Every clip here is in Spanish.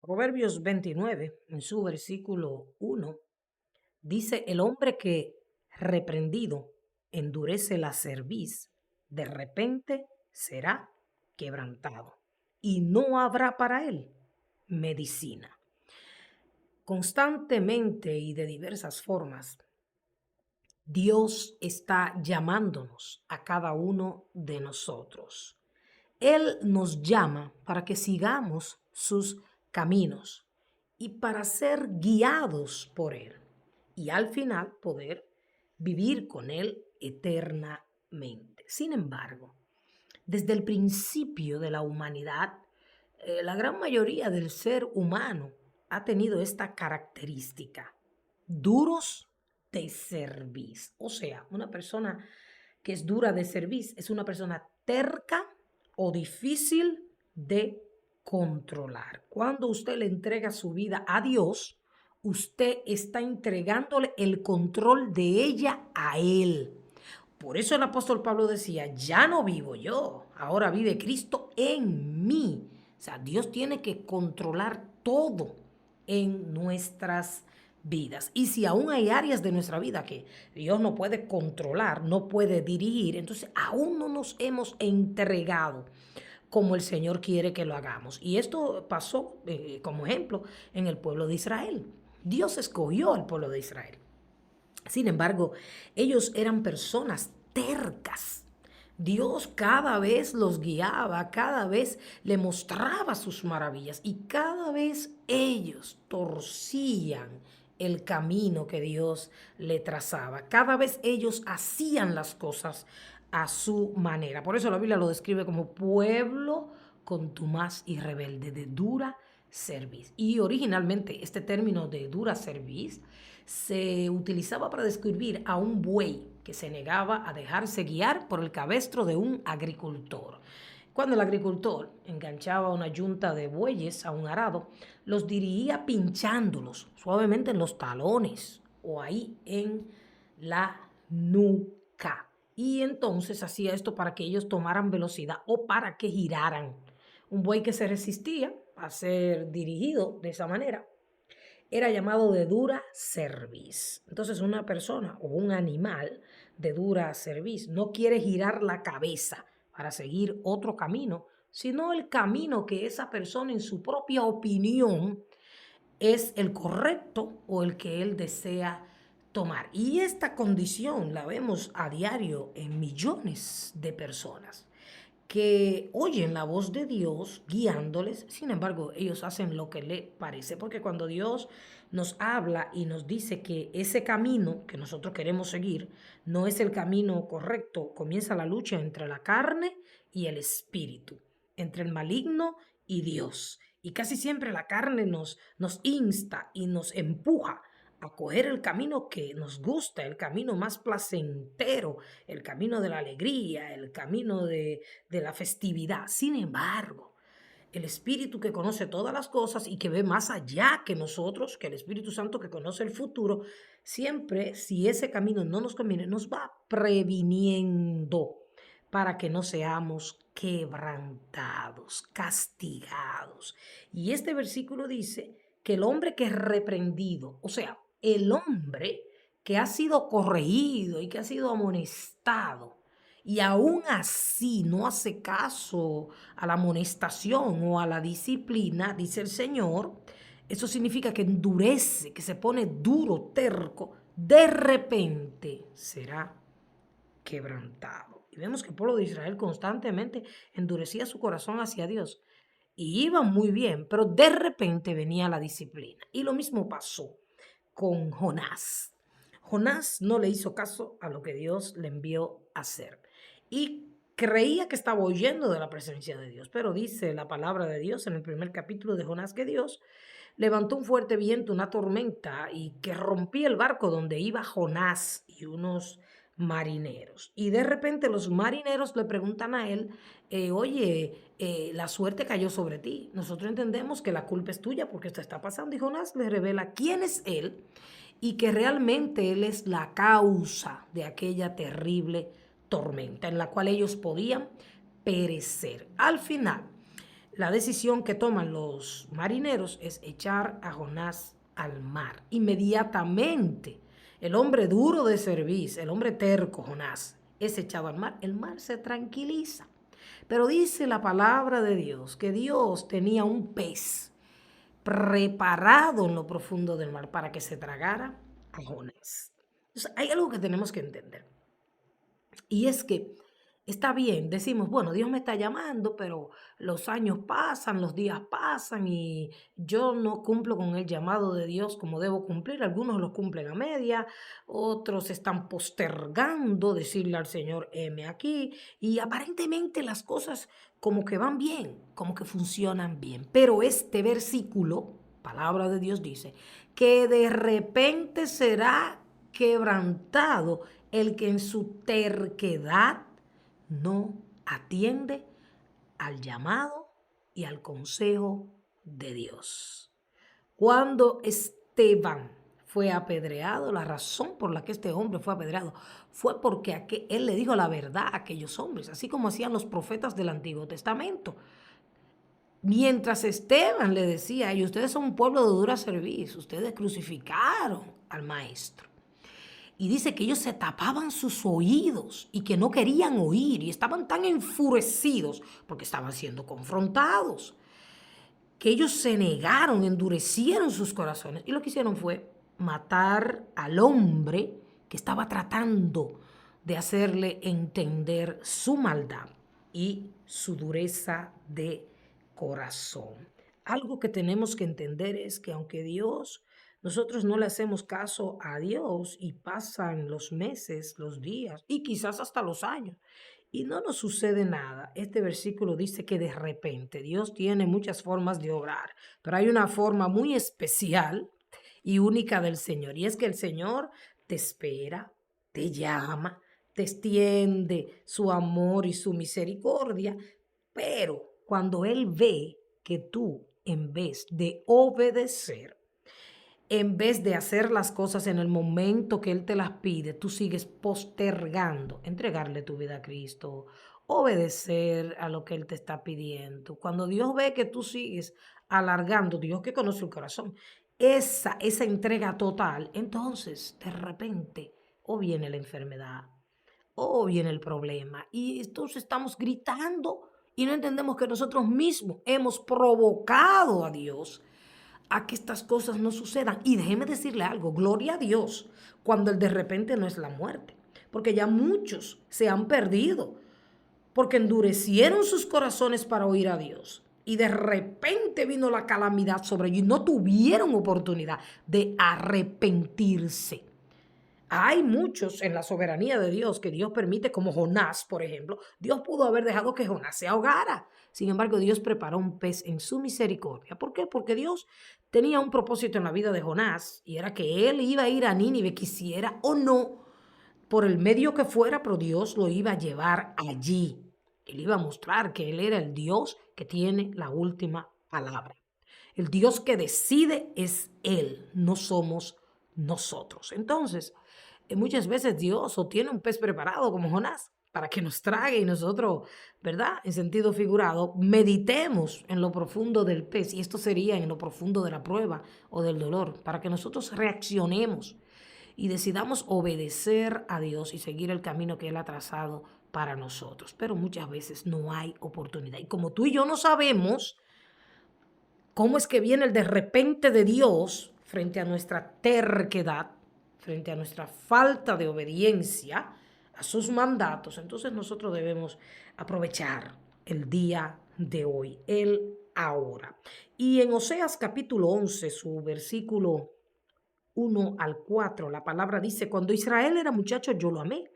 Proverbios 29, en su versículo 1, dice, el hombre que reprendido endurece la cerviz, de repente será quebrantado y no habrá para él medicina. Constantemente y de diversas formas, Dios está llamándonos a cada uno de nosotros. Él nos llama para que sigamos sus caminos y para ser guiados por Él y al final poder vivir con Él eternamente. Sin embargo, desde el principio de la humanidad, la gran mayoría del ser humano ha tenido esta característica: duros de cerviz. O sea, una persona que es dura de cerviz es una persona terca o difícil de controlar. Cuando usted le entrega su vida a Dios, usted está entregándole el control de ella a Él. Por eso el apóstol Pablo decía, ya no vivo yo, ahora vive Cristo en mí. O sea, Dios tiene que controlar todo en nuestras vidas. Y si aún hay áreas de nuestra vida que Dios no puede controlar, no puede dirigir, entonces aún no nos hemos entregado como el Señor quiere que lo hagamos. Y esto pasó, como ejemplo, en el pueblo de Israel. Dios escogió al pueblo de Israel. Sin embargo, ellos eran personas tercas. Dios cada vez los guiaba, cada vez le mostraba sus maravillas y cada vez ellos torcían el camino que Dios le trazaba. Cada vez ellos hacían las cosas a su manera. Por eso la Biblia lo describe como pueblo contumaz y rebelde, de dura cerviz. Y originalmente este término de dura cerviz se utilizaba para describir a un buey que se negaba a dejarse guiar por el cabestro de un agricultor. Cuando el agricultor enganchaba una yunta de bueyes a un arado, los dirigía pinchándolos suavemente en los talones o ahí en la nuca. Y entonces hacía esto para que ellos tomaran velocidad o para que giraran. Un buey que se resistía a ser dirigido de esa manera era llamado de dura cerviz. Entonces una persona o un animal de dura cerviz no quiere girar la cabeza para seguir otro camino, sino el camino que esa persona en su propia opinión es el correcto o el que él desea tomar. Y esta condición la vemos a diario en millones de personas que oyen la voz de Dios guiándoles. Sin embargo, ellos hacen lo que le parece, porque cuando Dios nos habla y nos dice que ese camino que nosotros queremos seguir no es el camino correcto, comienza la lucha entre la carne y el espíritu, entre el maligno y Dios. Y casi siempre la carne nos insta y nos empuja a coger el camino que nos gusta, el camino más placentero, el camino de la alegría, el camino de la festividad. Sin embargo, el Espíritu que conoce todas las cosas y que ve más allá que nosotros, que el Espíritu Santo que conoce el futuro, siempre, si ese camino no nos conviene, nos va previniendo para que no seamos quebrantados, castigados. Y este versículo dice que el hombre que es reprendido, o sea, el hombre que ha sido corregido y que ha sido amonestado, y aún así no hace caso a la amonestación o a la disciplina, dice el Señor, eso significa que endurece, que se pone duro, terco, de repente será quebrantado. Y vemos que el pueblo de Israel constantemente endurecía su corazón hacia Dios y iban muy bien, pero de repente venía la disciplina. Y lo mismo pasó con Jonás. Jonás no le hizo caso a lo que Dios le envió a hacer y creía que estaba huyendo de la presencia de Dios, pero dice la palabra de Dios en el primer capítulo de Jonás que Dios levantó un fuerte viento, una tormenta, y que rompía el barco donde iba Jonás y unos marineros. Y de repente los marineros le preguntan a él, oye, la suerte cayó sobre ti. Nosotros entendemos que la culpa es tuya porque esto está pasando. Y Jonás le revela quién es él y que realmente él es la causa de aquella terrible tormenta en la cual ellos podían perecer. Al final, La decisión que toman los marineros es echar a Jonás al mar. Inmediatamente, el hombre duro de cerviz, el hombre terco, Jonás, es echado al mar. El mar se tranquiliza. Pero dice la palabra de Dios que Dios tenía un pez preparado en lo profundo del mar para que se tragara a Jonás. Entonces, hay algo que tenemos que entender. Y es que está bien, decimos, bueno, Dios me está llamando, pero los años pasan, los días pasan y yo no cumplo con el llamado de Dios como debo cumplir. Algunos lo cumplen a media, otros están postergando decirle al Señor, heme aquí. Y aparentemente las cosas como que van bien, como que funcionan bien. Pero este versículo, palabra de Dios dice, que de repente será quebrantado el que en su terquedad no atiende al llamado y al consejo de Dios. Cuando Esteban fue apedreado, la razón por la que este hombre fue apedreado fue porque él le dijo la verdad a aquellos hombres, así como hacían los profetas del Antiguo Testamento. Mientras Esteban le decía a ellos, ustedes son un pueblo de dura cerviz, ustedes crucificaron al maestro. Y dice que ellos se tapaban sus oídos y que no querían oír y estaban tan enfurecidos porque estaban siendo confrontados, que ellos se negaron, endurecieron sus corazones y lo que hicieron fue matar al hombre que estaba tratando de hacerle entender su maldad y su dureza de corazón. Algo que tenemos que entender es que aunque nosotros no le hacemos caso a Dios y pasan los meses, los días y quizás hasta los años y no nos sucede nada. Este versículo dice que de repente Dios tiene muchas formas de obrar, pero hay una forma muy especial y única del Señor y es que el Señor te espera, te llama, te extiende su amor y su misericordia, pero cuando Él ve que tú, en vez de obedecer, en vez de hacer las cosas en el momento que Él te las pide, tú sigues postergando, entregarle tu vida a Cristo, obedecer a lo que Él te está pidiendo. Cuando Dios ve que tú sigues alargando, Dios que conoce el corazón, esa entrega total, entonces de repente o viene la enfermedad o viene el problema y entonces estamos gritando y no entendemos que nosotros mismos hemos provocado a Dios a que estas cosas no sucedan. Y déjeme decirle algo, gloria a Dios, cuando el de repente no es la muerte, porque ya muchos se han perdido, porque endurecieron sus corazones para oír a Dios. Y de repente vino la calamidad sobre ellos y no tuvieron oportunidad de arrepentirse. Hay muchos en la soberanía de Dios que Dios permite, como Jonás, por ejemplo. Dios pudo haber dejado que Jonás se ahogara. Sin embargo, Dios preparó un pez en su misericordia. ¿Por qué? Porque Dios tenía un propósito en la vida de Jonás y era que él iba a ir a Nínive, quisiera o no, por el medio que fuera, pero Dios lo iba a llevar allí. Él iba a mostrar que él era el Dios que tiene la última palabra. El Dios que decide es Él, no somos nosotros. Entonces, muchas veces Dios o tiene un pez preparado como Jonás para que nos trague y nosotros, ¿verdad? En sentido figurado, meditemos en lo profundo del pez y esto sería en lo profundo de la prueba o del dolor, para que nosotros reaccionemos y decidamos obedecer a Dios y seguir el camino que Él ha trazado para nosotros. Pero muchas veces no hay oportunidad. Y como tú y yo no sabemos cómo es que viene el de repente de Dios frente a nuestra terquedad, frente a nuestra falta de obediencia a sus mandatos, entonces nosotros debemos aprovechar el día de hoy, el ahora. Y en Oseas capítulo 11, su versículo 1 al 4, la palabra dice, cuando Israel era muchacho yo lo amé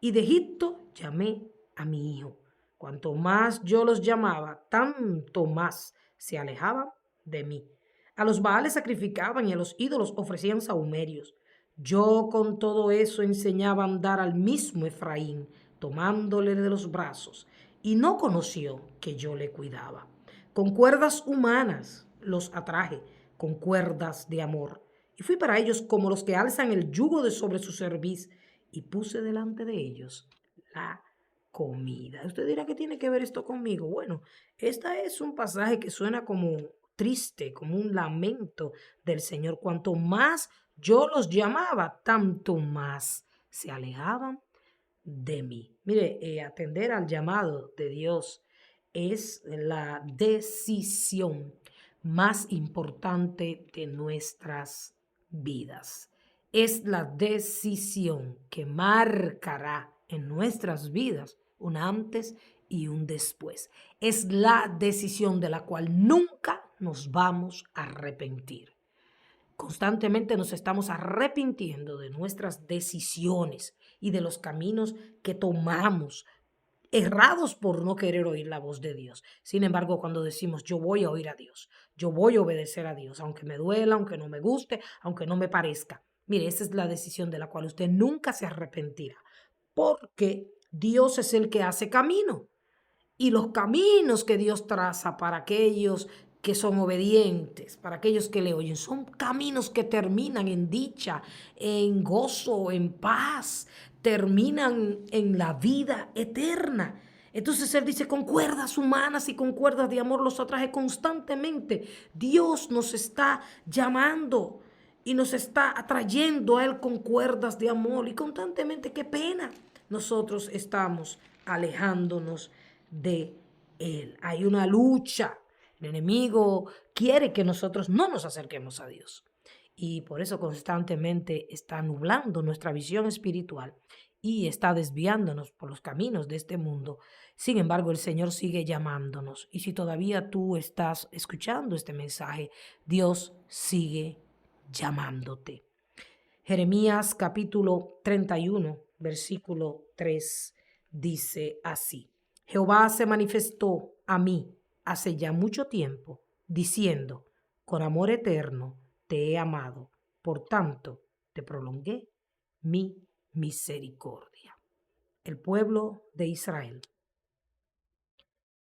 y de Egipto llamé a mi hijo. Cuanto más yo los llamaba, tanto más se alejaban de mí. A los Baales sacrificaban y a los ídolos ofrecían sahumerios. Yo con todo eso enseñaba a andar al mismo Efraín, tomándole de los brazos, y no conoció que yo le cuidaba. Con cuerdas humanas los atraje, con cuerdas de amor. Y fui para ellos como los que alzan el yugo de sobre su cerviz, y puse delante de ellos la comida. Usted dirá, ¿qué tiene que ver esto conmigo? Bueno, este es un pasaje que suena como triste, como un lamento del Señor. Cuanto más yo los llamaba, tanto más se alejaban de mí. Mire, atender al llamado de Dios es la decisión más importante de nuestras vidas. Es la decisión que marcará en nuestras vidas un antes y un después. Es la decisión de la cual nunca nos vamos a arrepentir. Constantemente nos estamos arrepintiendo de nuestras decisiones y de los caminos que tomamos, errados por no querer oír la voz de Dios. Sin embargo, cuando decimos yo voy a oír a Dios, yo voy a obedecer a Dios, aunque me duela, aunque no me guste, aunque no me parezca. Mire, esa es la decisión de la cual usted nunca se arrepentirá, porque Dios es el que hace camino. Y los caminos que Dios traza para aquellos que son obedientes, para aquellos que le oyen, son caminos que terminan en dicha, en gozo, en paz, terminan en la vida eterna. Entonces Él dice, con cuerdas humanas y con cuerdas de amor los atraje constantemente. Dios nos está llamando y nos está atrayendo a Él con cuerdas de amor y constantemente, qué pena, nosotros estamos alejándonos de Él. Hay una lucha. El enemigo quiere que nosotros no nos acerquemos a Dios. Y por eso constantemente está nublando nuestra visión espiritual y está desviándonos por los caminos de este mundo. Sin embargo, el Señor sigue llamándonos. Y si todavía tú estás escuchando este mensaje, Dios sigue llamándote. Jeremías capítulo 31, versículo 3 dice así: Jehová se manifestó a mí hace ya mucho tiempo, diciendo, con amor eterno te he amado, por tanto te prolongué mi misericordia. El pueblo de Israel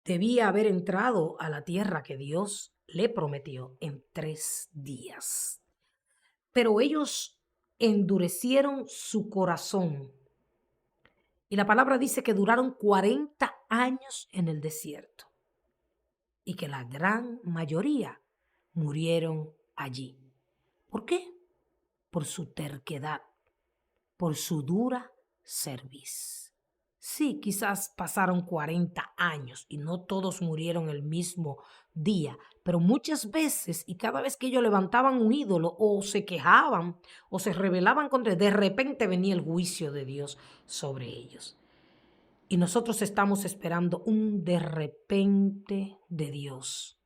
debía haber entrado a la tierra que Dios le prometió en 3 días. Pero ellos endurecieron su corazón. Y la palabra dice que duraron 40 años en el desierto y que la gran mayoría murieron allí. ¿Por qué? Por su terquedad, por su dura cerviz. Sí, quizás pasaron 40 años y no todos murieron el mismo día, pero muchas veces y cada vez que ellos levantaban un ídolo o se quejaban o se rebelaban contra él, de repente venía el juicio de Dios sobre ellos. Y nosotros estamos esperando un de repente de Dios,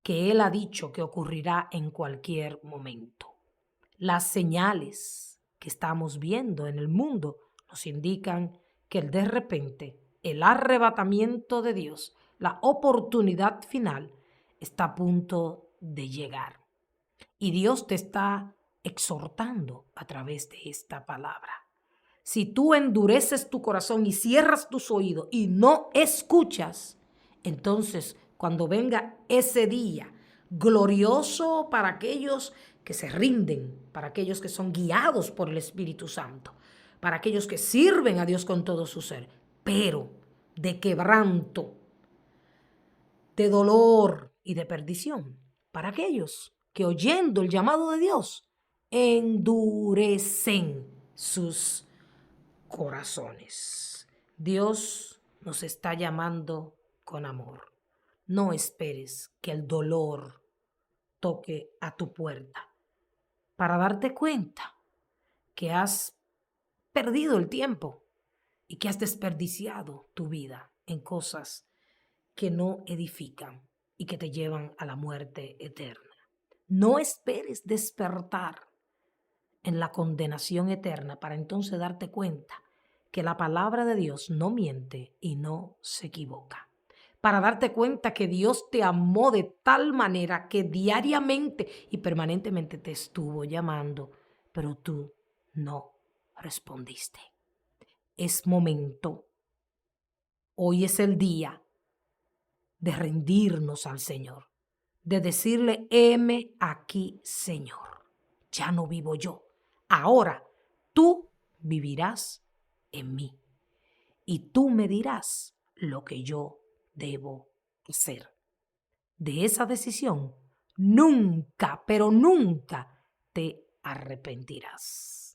que Él ha dicho que ocurrirá en cualquier momento. Las señales que estamos viendo en el mundo nos indican que el de repente, el arrebatamiento de Dios, la oportunidad final, está a punto de llegar. Y Dios te está exhortando a través de esta palabra. Si tú endureces tu corazón y cierras tus oídos y no escuchas, entonces cuando venga ese día glorioso para aquellos que se rinden, para aquellos que son guiados por el Espíritu Santo, para aquellos que sirven a Dios con todo su ser, pero de quebranto, de dolor y de perdición, para aquellos que oyendo el llamado de Dios endurecen sus corazones. Dios nos está llamando con amor. No esperes que el dolor toque a tu puerta para darte cuenta que has perdido el tiempo y que has desperdiciado tu vida en cosas que no edifican y que te llevan a la muerte eterna. No esperes despertar en la condenación eterna para entonces darte cuenta que la palabra de Dios no miente y no se equivoca. Para darte cuenta que Dios te amó de tal manera que diariamente y permanentemente te estuvo llamando, pero tú no respondiste. Es momento. Hoy es el día de rendirnos al Señor, de decirle, heme aquí, Señor. Ya no vivo yo. Ahora tú vivirás en mí. y tú me dirás lo que yo debo hacer. De esa decisión nunca, pero nunca te arrepentirás.